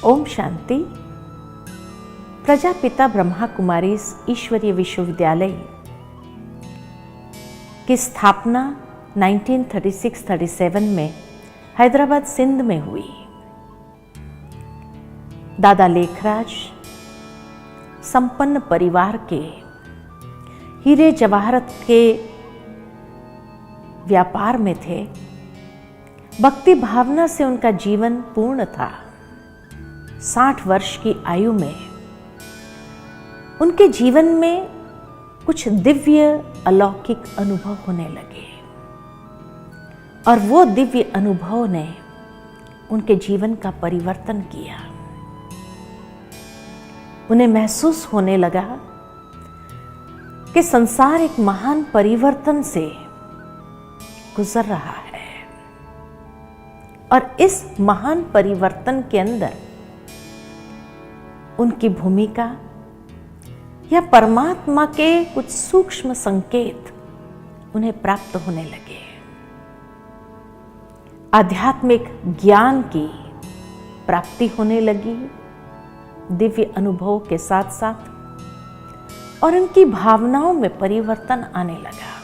ओम शांति। प्रजापिता ब्रह्मा कुमारी ईश्वरीय विश्वविद्यालय की स्थापना 1936-37 में हैदराबाद सिंध में हुई। दादा लेखराज संपन्न परिवार के हीरे जवाहरत के व्यापार में थे। भक्ति भावना से उनका जीवन पूर्ण था। 60 वर्ष की आयु में उनके जीवन में कुछ दिव्य अलौकिक अनुभव होने लगे और वो दिव्य अनुभव ने उनके जीवन का परिवर्तन किया। उन्हें महसूस होने लगा कि संसार एक महान परिवर्तन से गुजर रहा है और इस महान परिवर्तन के अंदर उनकी भूमिका या परमात्मा के कुछ सूक्ष्म संकेत उन्हें प्राप्त होने लगे। आध्यात्मिक ज्ञान की प्राप्ति होने लगी दिव्य अनुभव के साथ साथ, और उनकी भावनाओं में परिवर्तन आने लगा।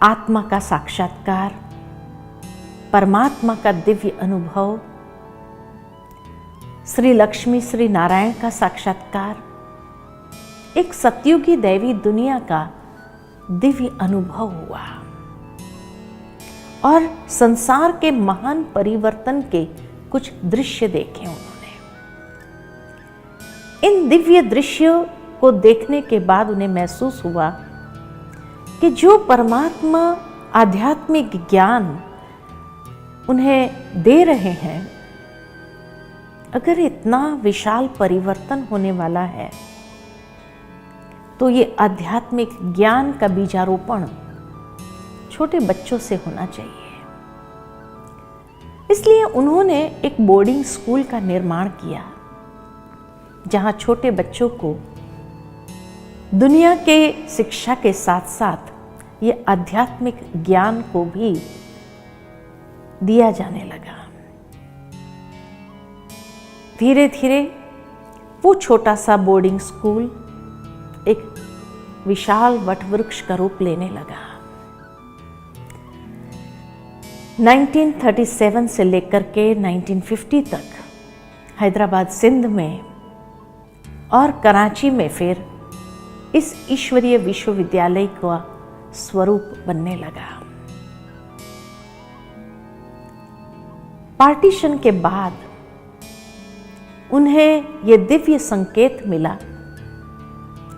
आत्मा का साक्षात्कार, परमात्मा का दिव्य अनुभव, श्री लक्ष्मी श्री नारायण का साक्षात्कार, एक सतयुगी दैवी दुनिया का दिव्य अनुभव हुआ और संसार के महान परिवर्तन के कुछ दृश्य देखे उन्होंने। इन दिव्य दृश्यों को देखने के बाद उन्हें महसूस हुआ कि जो परमात्मा आध्यात्मिक ज्ञान उन्हें दे रहे हैं, अगर इतना विशाल परिवर्तन होने वाला है तो ये आध्यात्मिक ज्ञान का बीजारोपण छोटे बच्चों से होना चाहिए। इसलिए उन्होंने एक बोर्डिंग स्कूल का निर्माण किया जहां छोटे बच्चों को दुनिया के शिक्षा के साथ साथ ये आध्यात्मिक ज्ञान को भी दिया जाने लगा। धीरे धीरे वो छोटा सा बोर्डिंग स्कूल एक विशाल वटवृक्ष का रूप लेने लगा। 1937 से लेकर के 1950 तक हैदराबाद सिंध में और कराची में फिर इस ईश्वरीय विश्वविद्यालय का स्वरूप बनने लगा। पार्टीशन के बाद उन्हें यह दिव्य संकेत मिला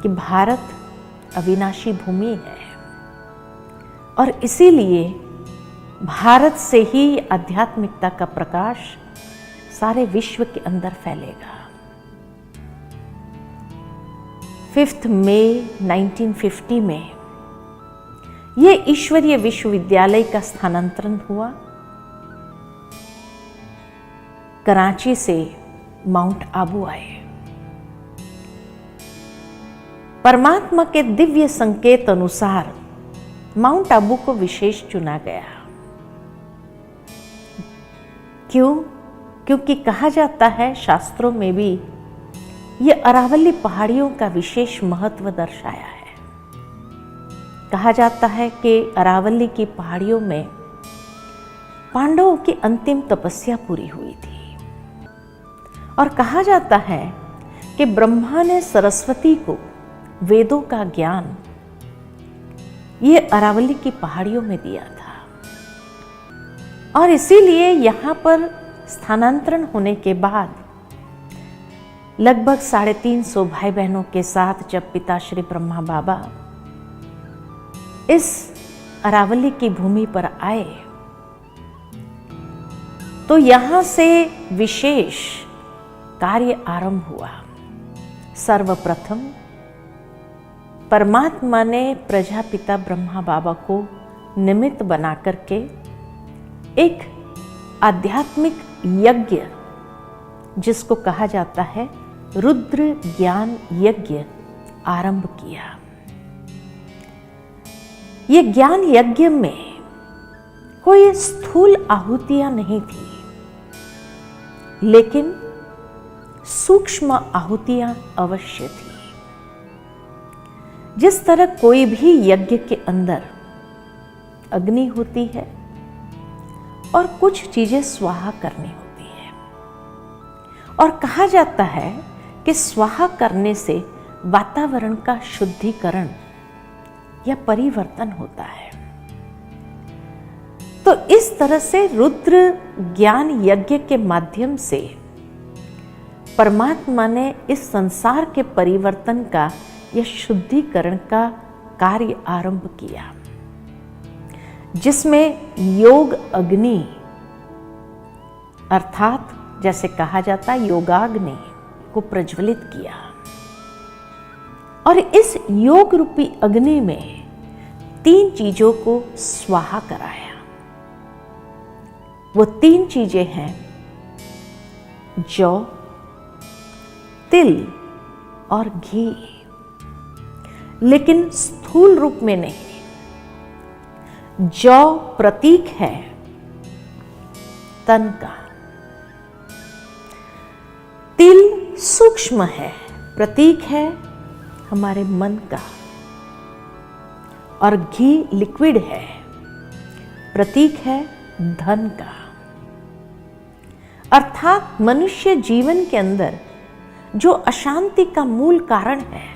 कि भारत अविनाशी भूमि है और इसीलिए भारत से ही आध्यात्मिकता का प्रकाश सारे विश्व के अंदर फैलेगा। 5 मई 1950 में यह ईश्वरीय विश्वविद्यालय का स्थानांतरण हुआ कराची से माउंट आबू आए। परमात्मा के दिव्य संकेत अनुसार माउंट आबू को विशेष चुना गया। क्यों? क्योंकि कहा जाता है, शास्त्रों में भी ये अरावली पहाड़ियों का विशेष महत्व दर्शाया है। कहा जाता है कि अरावली की पहाड़ियों में पांडवों की अंतिम तपस्या पूरी हुई थी और कहा जाता है कि ब्रह्मा ने सरस्वती को वेदों का ज्ञान ये अरावली की पहाड़ियों में दिया था और इसीलिए यहाँ पर स्थानांतरण होने के बाद लगभग 350 भाई बहनों के साथ जब पिता श्री ब्रह्मा बाबा इस अरावली की भूमि पर आए तो यहाँ से विशेष कार्य आरंभ हुआ। सर्वप्रथम परमात्मा ने प्रजापिता ब्रह्मा बाबा को निमित्त बना करके एक आध्यात्मिक यज्ञ, जिसको कहा जाता है रुद्र ज्ञान यज्ञ, आरंभ किया। ये ज्ञान यज्ञ में कोई स्थूल आहुतियां नहीं थी, लेकिन सूक्ष्म आहुतियां अवश्य थी। जिस तरह कोई भी यज्ञ के अंदर अग्नि होती है और कुछ चीजें स्वाहा करनी होती है, और कहा जाता है कि स्वाहा करने से वातावरण का शुद्धिकरण या परिवर्तन होता है। तो इस तरह से रुद्र ज्ञान यज्ञ के माध्यम से परमात्मा ने इस संसार के परिवर्तन का या शुद्धिकरण का कार्य आरंभ किया, जिसमें योग अग्नि अर्थात जैसे कहा जाता है योगाग्नि को प्रज्वलित किया, और इस योग रूपी अग्नि में 3 चीजों को स्वाहा कराया। वो 3 चीजें हैं जौ, तिल और घी, लेकिन स्थूल रूप में नहीं। जौ प्रतीक है तन का, तिल सूक्ष्म है, प्रतीक है हमारे मन का, और घी लिक्विड है, प्रतीक है धन का। अर्थात मनुष्य जीवन के अंदर जो अशांति का मूल कारण है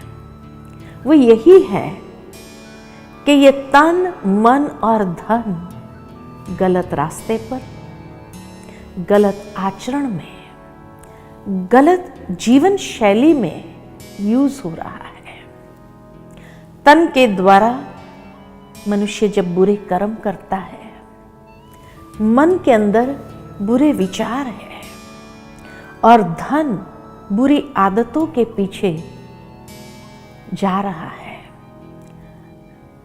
वो यही है कि ये तन, मन और धन गलत रास्ते पर, गलत आचरण में, गलत जीवन शैली में यूज हो रहा है। तन के द्वारा मनुष्य जब बुरे कर्म करता है, मन के अंदर बुरे विचार है, और धन बुरी आदतों के पीछे जा रहा है,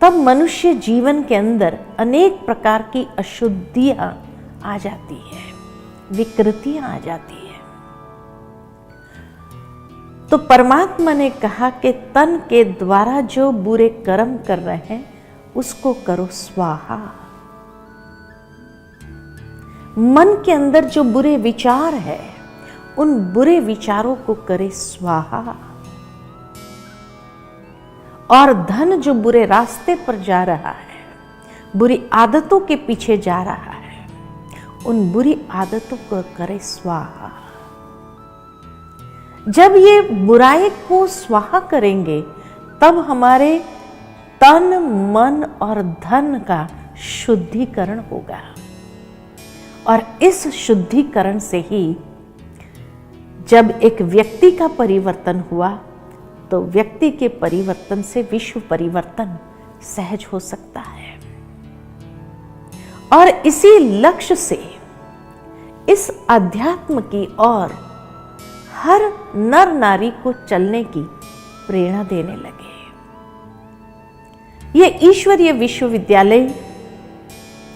तब मनुष्य जीवन के अंदर अनेक प्रकार की अशुद्धियां आ जाती है, विकृतियां आ जाती है। तो परमात्मा ने कहा कि तन के द्वारा जो बुरे कर्म कर रहे हैं उसको करो स्वाहा। मन के अंदर जो बुरे विचार है उन बुरे विचारों को करे स्वाहा, और धन जो बुरे रास्ते पर जा रहा है, बुरी आदतों के पीछे जा रहा है, उन बुरी आदतों को करे स्वाहा। जब ये बुराई को स्वाहा करेंगे तब हमारे तन, मन और धन का शुद्धिकरण होगा, और इस शुद्धिकरण से ही जब एक व्यक्ति का परिवर्तन हुआ तो व्यक्ति के परिवर्तन से विश्व परिवर्तन सहज हो सकता है। और इसी लक्ष्य से इस अध्यात्म की ओर हर नर नारी को चलने की प्रेरणा देने लगे। ये ईश्वरीय विश्वविद्यालय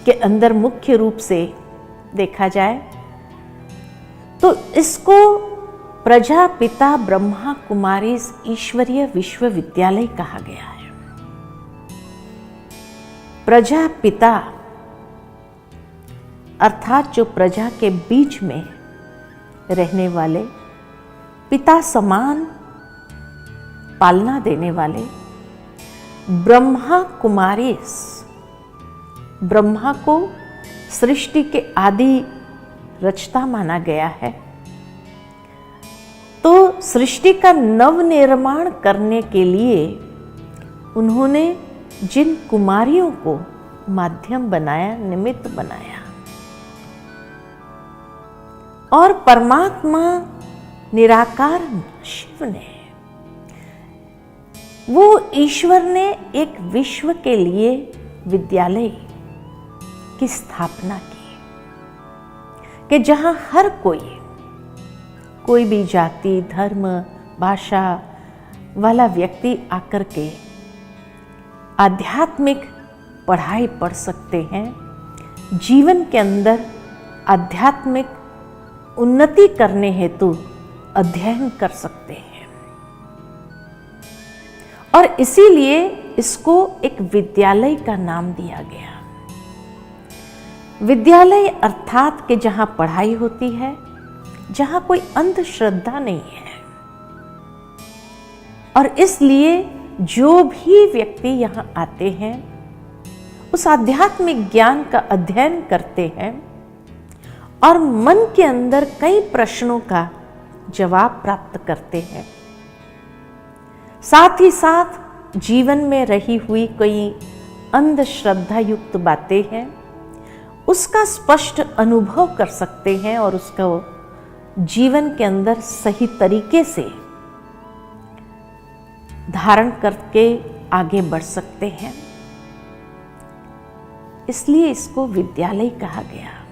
के अंदर मुख्य रूप से देखा जाए तो इसको प्रजापिता ब्रह्मा कुमारी ईश्वरीय विश्वविद्यालय कहा गया है। प्रजापिता अर्थात जो प्रजा के बीच में रहने वाले, पिता समान पालना देने वाले, ब्रह्मा कुमारीस, ब्रह्मा को सृष्टि के आदि रचता माना गया है। तो सृष्टि का नवनिर्माण करने के लिए उन्होंने जिन कुमारियों को माध्यम बनाया, निमित्त बनाया, और परमात्मा निराकार शिव ने, वो ईश्वर ने एक विश्व के लिए विद्यालय की स्थापना की कि जहां हर कोई भी जाति, धर्म, भाषा वाला व्यक्ति आकर के आध्यात्मिक पढ़ाई पढ़ सकते हैं, जीवन के अंदर आध्यात्मिक उन्नति करने हेतु अध्ययन कर सकते हैं। और इसीलिए इसको एक विद्यालय का नाम दिया गया। विद्यालय अर्थात कि जहां पढ़ाई होती है, जहां कोई अंधश्रद्धा नहीं है। और इसलिए जो भी व्यक्ति यहां आते हैं उस आध्यात्मिक ज्ञान का अध्ययन करते हैं और मन के अंदर कई प्रश्नों का जवाब प्राप्त करते हैं। साथ ही साथ जीवन में रही हुई कोई अंधश्रद्धा युक्त बातें हैं उसका स्पष्ट अनुभव कर सकते हैं और उसको जीवन के अंदर सही तरीके से धारण करके आगे बढ़ सकते हैं। इसलिए इसको विद्यालय कहा गया।